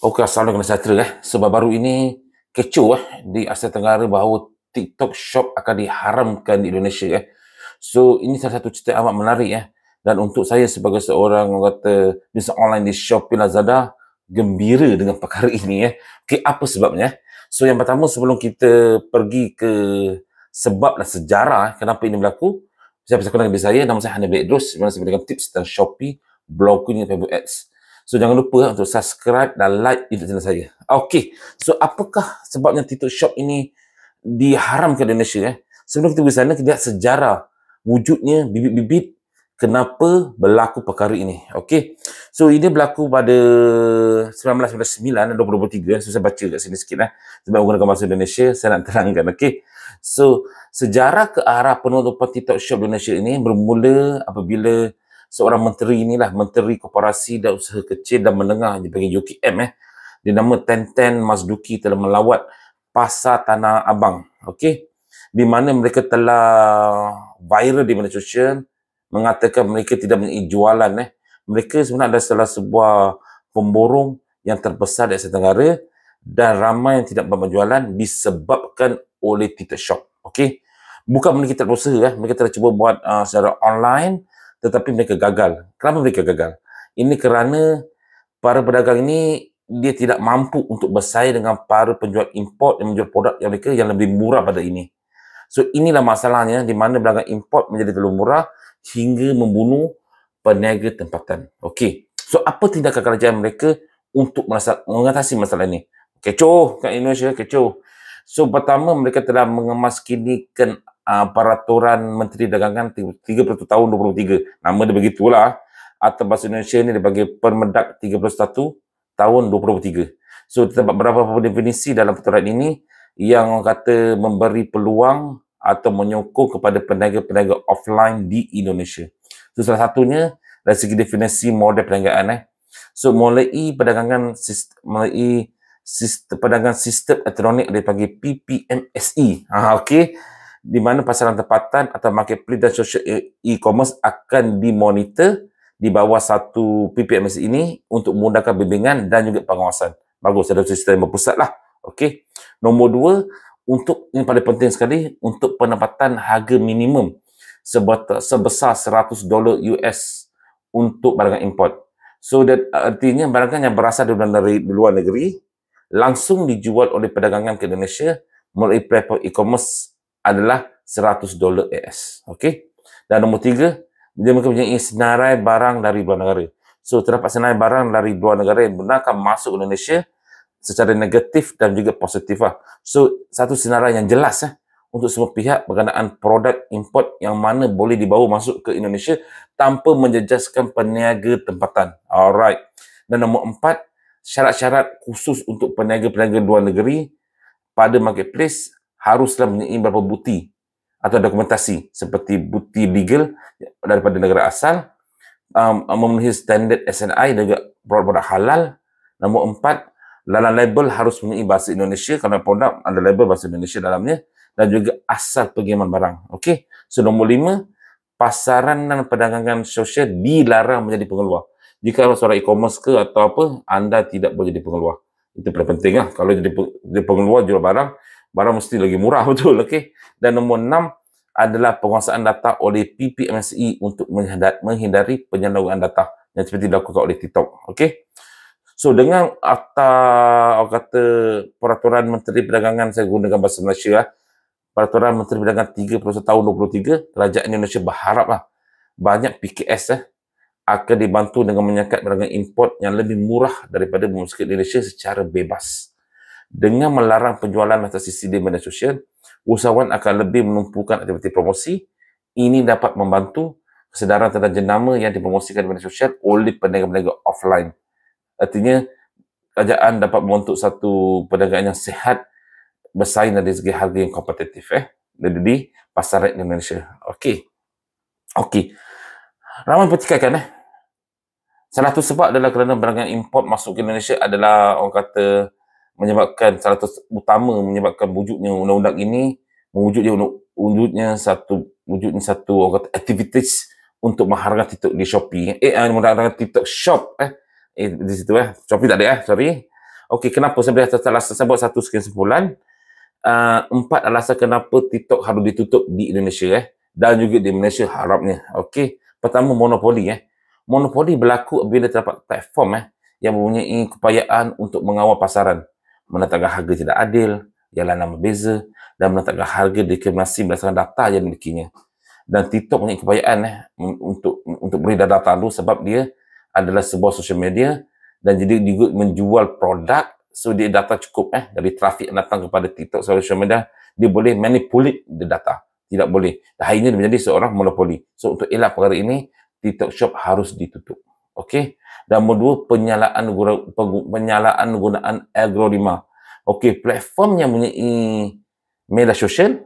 Okey, Assalamualaikum dan sejahtera. Sebab baru ini kecoh di Asia Tenggara bahawa TikTok Shop akan diharamkan di Indonesia. So, ini salah satu cerita amat menarik. Dan untuk saya sebagai seorang orang kata bisnes online di Shopee Lazada, gembira dengan perkara ini. Okey, apa sebabnya? So, yang pertama sebelum kita pergi ke sebab dan sejarah kenapa ini berlaku, saya bersama dengan saya, nama saya Hanif Idrus, saya dengan tips tentang Shopee, blogging dan Facebook Ads. So, jangan lupa untuk subscribe dan like YouTube channel saya. Okey, so apakah sebabnya TikTok Shop ini diharamkan di Indonesia? Sebelum kita pergi sana, kita lihat sejarah wujudnya, bibit-bibit kenapa berlaku perkara ini. Okey, so ini berlaku pada 1999 dan 2023. So, saya baca kat sini sikit. Sebab menggunakan bahasa Indonesia, saya nak terangkan. Okey, so sejarah ke arah penutupan TikTok Shop di Indonesia ini bermula apabila seorang menteri inilah, Menteri Koperasi dan Usaha Kecil dan Menengah, dipanggil UKM, dia nama Tenten Masduki, telah melawat Pasar Tanah Abang, okey, di mana mereka telah viral di media sosial mengatakan mereka tidak mempunyai jualan. Mereka sebenarnya adalah salah sebuah pemborong yang terbesar di Asia Tenggara dan ramai yang tidak berjualan disebabkan oleh TikTok Shop. Okey, bukan mereka tidak berusaha, mereka telah cuba buat secara online, tetapi mereka gagal. Kenapa mereka gagal? Ini kerana para pedagang ini dia tidak mampu untuk bersaing dengan para penjual import yang menjual produk yang mereka yang lebih murah pada ini. So, inilah masalahnya di mana pedagang import menjadi terlalu murah hingga membunuh peniaga tempatan. Okey. So, apa tindakan kerajaan mereka untuk mengatasi masalah ini? Kecoh kat Indonesia, kecoh. So, pertama mereka telah mengemaskinikan peraturan Menteri Dagangan 31 tahun 2023. Nama dia begitulah. Atau bahasa Indonesia ni dia bagi Permendak 31 tahun 2023. So, terdapat beberapa definisi dalam peraturan ini yang orang kata memberi peluang atau menyokong kepada peniaga-peniaga offline di Indonesia. So, salah satunya dari segi definisi model perniagaan. So, mulai perdagangan sistem elektronik dia panggil PPMSE. Okey, di mana pasaran tempatan atau marketplace dan social e-commerce akan dimonitor di bawah satu PPMSE ini untuk memudahkan bimbingan dan juga pengawasan. Bagus, ada sistem yang berpusat lah. Okey. Nombor dua, untuk ini paling penting sekali, untuk penempatan harga minimum sebesar $100 US untuk barangan import. So, artinya barangan yang berasal dari luar negeri langsung dijual oleh perdagangan ke Indonesia melalui platform e-commerce adalah $100 US. Okey. Dan nombor tiga, dia mempunyai senarai barang dari luar negara. So, terdapat senarai barang dari luar negara yang benar akan masuk ke Indonesia secara negatif dan juga positif lah. So, satu senarai yang jelas untuk semua pihak berkenaan produk import yang mana boleh dibawa masuk ke Indonesia tanpa menjejaskan peniaga tempatan. Alright. Dan nombor empat, syarat-syarat khusus untuk peniaga-peniaga luar negeri pada marketplace haruslah mempunyai beberapa bukti atau dokumentasi seperti bukti legal daripada negara asal, memenuhi standard SNI dan juga produk halal. Nombor empat, dalam label harus mempunyai bahasa Indonesia, kerana produk ada label bahasa Indonesia dalamnya, dan juga asal pengiriman barang. Okey. So, nombor lima, pasaran dan perdagangan sosial dilarang menjadi pengeluar. Jika seorang e-commerce ke atau apa, anda tidak boleh jadi pengeluar. Itu paling penting lah. Kalau jadi pengeluar jual barang, barang mesti lagi murah, betul. Okey. Dan nombor enam adalah penguasaan data oleh PPMSE untuk menghindari penyalahgunaan data yang seperti dilakukan oleh TikTok. Okey. So, dengan orang kata peraturan Menteri Perdagangan, saya gunakan bahasa Malaysia, peraturan Menteri Perdagangan 31 tahun 2023, kerajaan Indonesia berharap banyak PKS akan dibantu dengan menyekat barang import yang lebih murah daripada memasuk ke Indonesia secara bebas. Dengan melarang penjualan atas sisi di media sosial, usahawan akan lebih menumpukan aktiviti promosi. Ini dapat membantu kesedaran tentang jenama yang dipromosikan di media sosial oleh peniaga-peniaga offline. Artinya, kerajaan dapat membentuk satu perdagangan yang sihat, bersaing dari segi harga yang kompetitif di pasaran Indonesia. Okey. Okey. Ramai pertikaikan salah satu sebab adalah kerana barangan import masuk ke Indonesia adalah orang kata menyebabkan salah satu utama menyebabkan wujudnya undang-undang ini wujudnya satu orang kata aktivitis untuk menghargai TikTok di Shopee. Menghargai TikTok Shop di situ Shopee tak ada sorry. Okey, kenapa? Saya buat satu kesimpulan. 4 alasan kenapa TikTok harus ditutup di Indonesia dan juga di Malaysia harapnya. Okey. Pertama, monopoli Monopoli berlaku apabila terdapat platform yang mempunyai keupayaan untuk mengawal pasaran, menetapkan harga tidak adil, jalanan berbeza dan menetapkan harga diskriminasi berdasarkan data yang dimilikinya. Dan TikTok punya keupayaan untuk beri data itu sebab dia adalah sebuah social media dan jadi juga menjual produk. So dia data cukup dari trafik yang datang kepada TikTok social media, dia boleh manipulate the data. Tidak boleh. Dan hari ini dia menjadi seorang monopoli. So untuk elak perkara ini, TikTok Shop harus ditutup. Okey. Dan nombor 2, penyalahan gunaan algoritma. Okey, platform yang mempunyai media sosial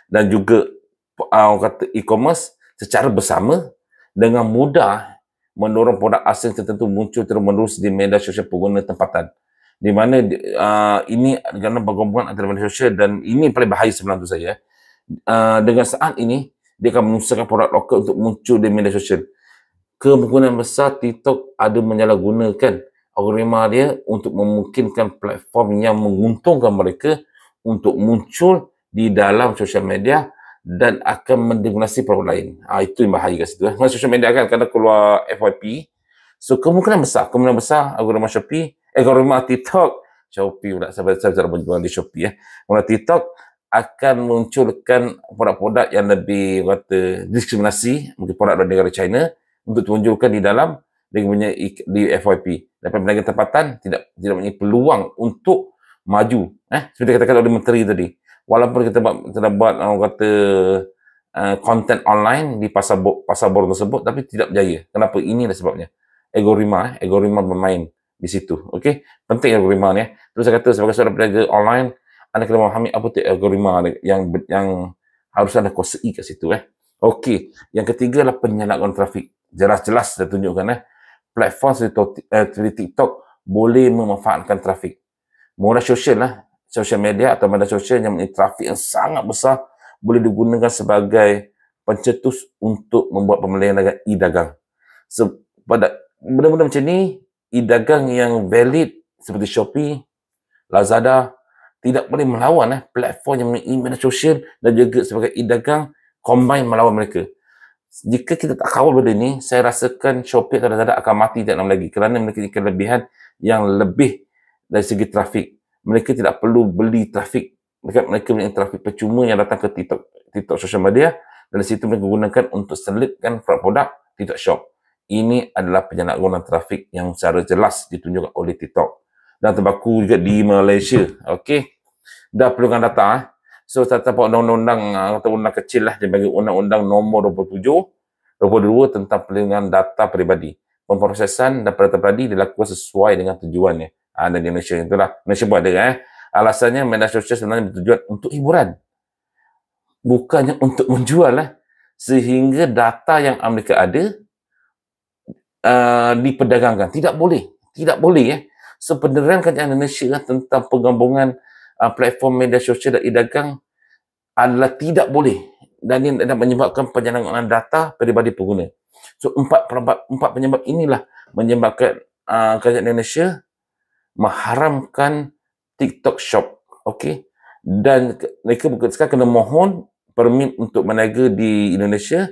dan juga orang kata e-commerce secara bersama dengan mudah mendorong produk asing tertentu muncul terus-menerus di media sosial pengguna tempatan. Di mana ini kerana bergabungan antara media sosial dan ini paling bahaya sebenarnya untuk saya. Dengan saat ini, dia akan menyusahkan produk lokal untuk muncul di media sosial. Kemungkinan besar TikTok ada menyalahgunakan algoritma dia untuk memungkinkan platform yang menguntungkan mereka untuk muncul di dalam sosial media dan akan mendominasi produk lain. Itu yang bahaya kat situ. Dengan sosial media kan kadang keluar FYP. So kemungkinan besar algoritma algoritma TikTok, Shopee pula, saya cara berjual di Shopee Algoritma TikTok akan munculkan produk-produk yang lebih diskriminasi, mungkin produk dari negara China untuk tunjukkan di dalam di FYP. Dapat penagihan tempatan tidak mempunyai peluang untuk maju. Seperti katakan oleh menteri tadi. Walaupun kita buat orang kata konten online di pasar baru tersebut, tapi tidak berjaya. Kenapa? Inilah sebabnya. Algoritma bermain di situ. Okey, penting algoritma ni. Terus saya kata sebagai seorang peniaga online, anda kena memahami apa tu algoritma yang harus anda kuasai kat situ Okey, yang ketiga adalah penyalahgunaan trafik. Jelas-jelas saya tunjukkan platform seperti TikTok boleh memanfaatkan trafik. Media sosial social media atau media sosial yang mempunyai trafik yang sangat besar boleh digunakan sebagai pencetus untuk membuat pembelian dengan e-dagang. So, pada benda-benda macam ni, e-dagang yang valid seperti Shopee, Lazada tidak boleh melawan platform yang mempunyai media sosial dan juga sebagai e-dagang combine melawan mereka. Jika kita tak kawal benda ni, saya rasakan Shopee atau Lazada akan mati tak lama lagi kerana mereka memiliki kelebihan yang lebih dari segi trafik. Mereka tidak perlu beli trafik. Mereka mempunyai trafik percuma yang datang ke TikTok social media dan di situ mereka gunakan untuk selitkan produk TikTok Shop. Ini adalah penyalahgunaan trafik yang secara jelas ditunjukkan oleh TikTok. Dan terbaku juga di Malaysia. Okey. Dah perlukan data. So, saya dapat undang-undang atau undang kecil dia bagi undang-undang nombor 22 tentang perlindungan data peribadi. Pemprosesan data peribadi dilakukan sesuai dengan tujuannya. Dan di Malaysia itulah. Malaysia buat dia alasannya media sosial sebenarnya bertujuan untuk hiburan. Bukannya untuk menjual sehingga data yang Amerika ada diperdagangkan. Tidak boleh So, pendedaran kerajaan Indonesia tentang penggabungan platform media sosial dan e-dagang adalah tidak boleh dan ia dapat menyebabkan penyalahgunaan data peribadi pengguna. So, empat penyebab inilah menyebabkan kerajaan Indonesia mengharamkan TikTok Shop. Okey. Dan mereka sekarang kena mohon permit untuk berniaga di Indonesia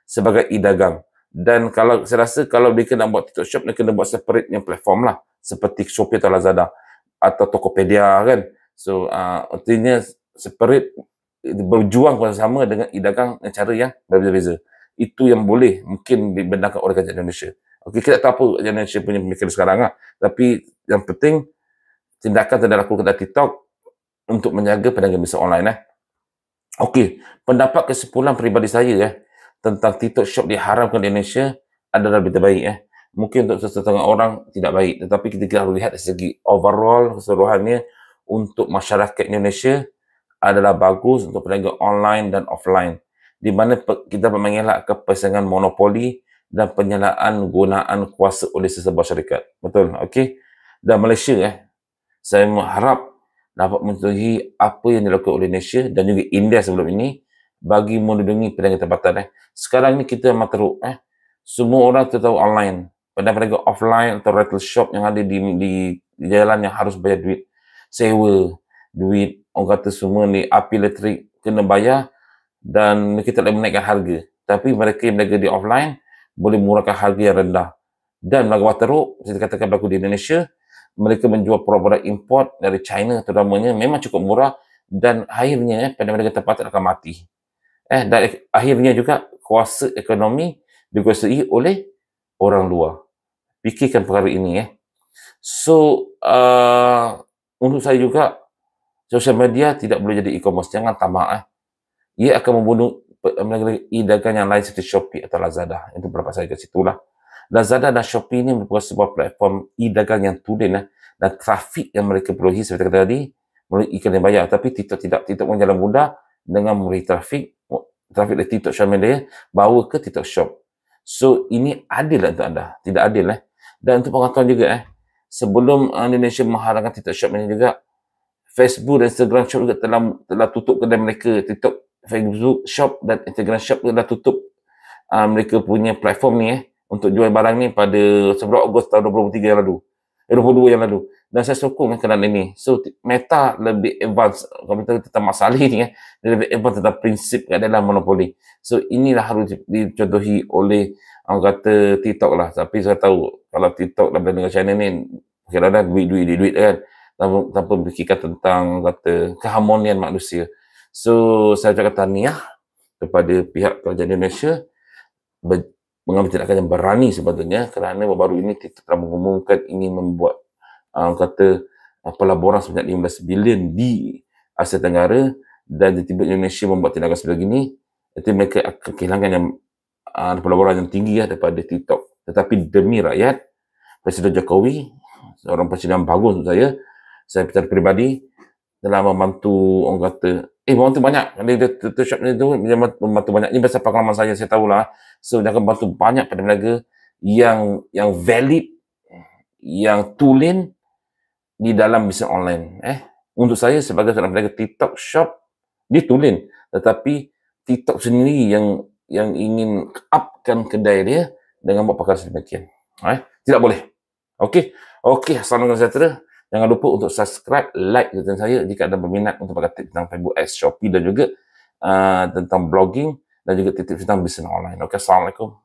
sebagai e-dagang. Dan kalau saya rasa kalau mereka nak buat TikTok Shop, mereka kena buat separate yang platform seperti Shopee atau Lazada atau Tokopedia kan. So, artinya separate berjuang bersama dengan e-dagang dengan cara yang berbeza-beza. Itu yang boleh mungkin dibenarkan oleh kerajaan Indonesia. Okey, kita tak tahu kerajaan Indonesia punya pemikiran sekarang Tapi yang penting tindakan yang dilakukan dari TikTok untuk menjaga perniagaan bisnes online Okey, pendapat kesimpulan peribadi saya tentang TikTok Shop diharamkan di Indonesia adalah lebih baik Mungkin untuk setengah orang tidak baik, tetapi kita harus lihat dari segi overall keseluruhannya untuk masyarakat Indonesia adalah bagus untuk perniagaan online dan offline, di mana kita mengelakkan persaingan monopoli dan penyalahan gunaan kuasa oleh sesebuah syarikat. Betul? Okey. Dan Malaysia saya mengharap dapat mematuhi apa yang dilakukan oleh Malaysia dan juga India sebelum ini bagi melindungi perniagaan tempatan Sekarang ni kita memang teruk semua orang tahu online. pedagang offline atau retail shop yang ada di jalan yang harus bayar duit sewa, duit orang kata semua ni api elektrik kena bayar dan mereka tak boleh menaikkan harga. Tapi mereka yang berniaga di offline boleh murahkan harga yang rendah. Dan berlaku teruk, saya katakan berlaku di Indonesia, mereka menjual produk import dari China terutamanya memang cukup murah dan akhirnya pedagang tempatan akan mati. Dan akhirnya juga kuasa ekonomi dikuasai oleh orang luar. Fikirkan perkara ini. So, untuk saya juga, sosial media tidak boleh jadi e-commerce. Jangan tamak. Ia akan membunuh e-dagang yang lain seperti Shopee atau Lazada. Itu pendapat saya ke situ lah. Lazada dan Shopee ini merupakan sebuah platform e-dagang yang tulen dan trafik yang mereka perolehi seperti kata tadi melalui iklan yang bayar. Tapi TikTok tidak. TikTok pun jalan mudah dengan memberi trafik dari TikTok Shop media bawa ke TikTok Shop. So ini adil untuk anda, tidak adil. Dan untuk pengetahuan juga sebelum Indonesia mengharamkan TikTok Shop ini juga, Facebook dan Instagram Shop juga telah tutup kedai mereka. TikTok, Facebook Shop dan Instagram Shop telah tutup mereka punya platform ni untuk jual barang ni pada 11 Ogos tahun 2023 yang lalu. 22 yang lalu. Dan saya sokong kerana ini. So, Meta lebih advance. Kalau kita tentang masalah ni, dia lebih advance tentang prinsip dalam monopoli. So, inilah harus dicontohi oleh orang kata TikTok lah. Tapi saya tahu, kalau TikTok dan dengan channel ni, kadang-kadang duit kan. Tanpa memikirkan tentang kata keharmonian manusia. So, saya ucapkan tahniah kepada pihak kerajaan Indonesia mengambil tindakan yang berani sebetulnya kerana baru-baru ini TikTok telah mengumumkan ingin membuat pelaburan sebanyak 15 bilion di Asia Tenggara dan tiba-tiba Indonesia membuat tindakan seperti ini, itu mereka akan kehilangan yang pelaburan yang tinggi daripada TikTok. Tetapi demi rakyat, Presiden Jokowi, seorang presiden yang bagus untuk saya secara peribadi, telah membantu orang kata membantu banyak. Dia shop ni tu dia membantu banyak. Ini pasal pengalaman saya tahulah. So dia akan bantu banyak peniaga yang valid, yang tulen di dalam bisnes online. Untuk saya sebagai seorang peniaga TikTok Shop, dia tulen, tetapi TikTok sendiri yang ingin upkan kedai dia dengan buat perkara sedemikian. Tidak boleh. Okey, assalamualaikum sejahtera. Jangan lupa untuk subscribe, like channel saya jika anda berminat untuk belajar tentang Facebook Ads, Shopee dan juga tentang blogging dan juga tips tentang bisnes online. Okey, assalamualaikum.